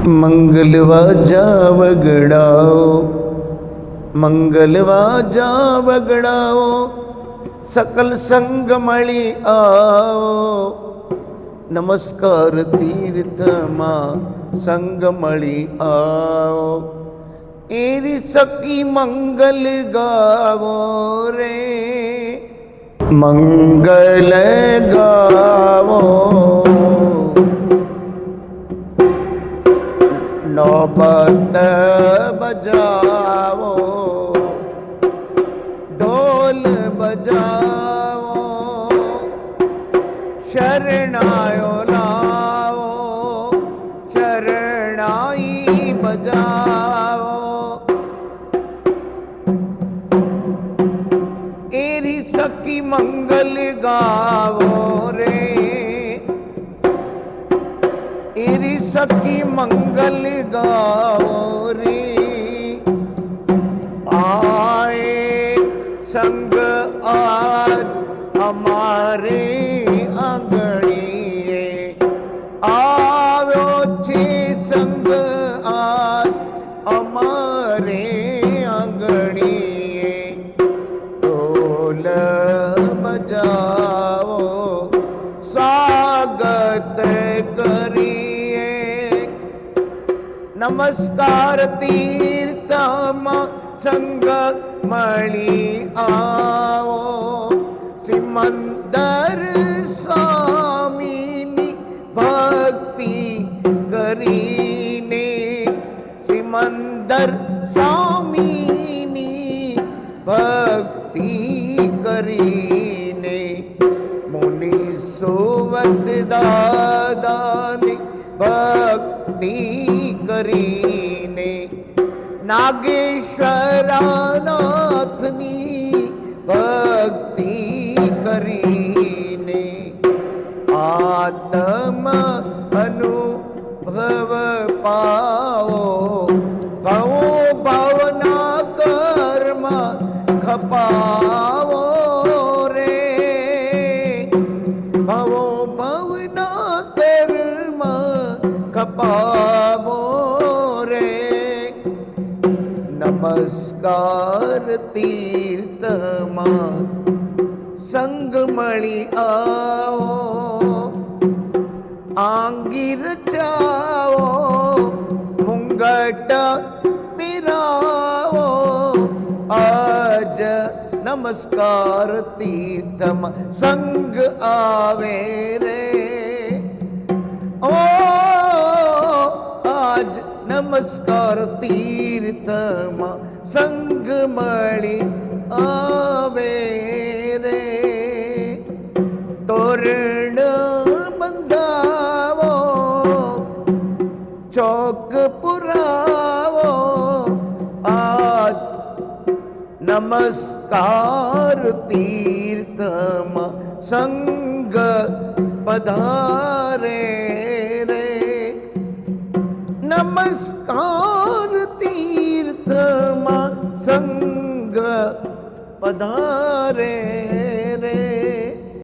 મંગલવાજા વગડાઓ, મંગલવાજા વગડાઓ, સકલ સંગ મળી આવો. નમસ્કાર તીર્થમાં સંગ મળી આવો. એરી સખી મંગલ ગાવો રે, મંગલ ગાવો. નોબત બજાવો, ઢોલ બજાવો, શરણાયો લાવો, શરણાઈ બજાવો. એરી સખી મંગલ ગાવો રે, એરી સખી મંગલ ગાવો રે. આए સંગ આજ અમારે આંગણીએ, આવ્યો છે સંગ આજ અમારે આંગણીએ. ઢોલ બજાવો, સ્વાગત કરીએ. નમસ્કાર તીર્થમાં સંગ મળી આવો. સિમંદર સ્વામીની ભક્તિ કરીને, સિમંદર સ્વામીની ભક્તિ કરીને, મુનિ સોવત દાદાની ભક્તિ કરીને, નાગેશ્વરનાથની ભક્તિ કરીને, આત્મ અનુભવ પાવો. ભવો ભવના કર્મ ખપાવો રે, ભવો ભવના કર્મ ખપાવો રે. નમસ્કાર તીર્થમાં સંગ મળી આવો. આંગીર ચાવો, મુંગટ પીરાવો. આજ નમસ્કાર તીર્થમાં સંગ આવે રે. ઓ આજ નમસ્કાર તીર્થમાં સંગ મળી આવે રે. તોરણ બંધાવો, ચોક પુરાવો. આજ નમસ્કાર તીર્થમાં સંગ પધારે રે. નમસ્કાર તીર્થમાં સંગ પધારે રે.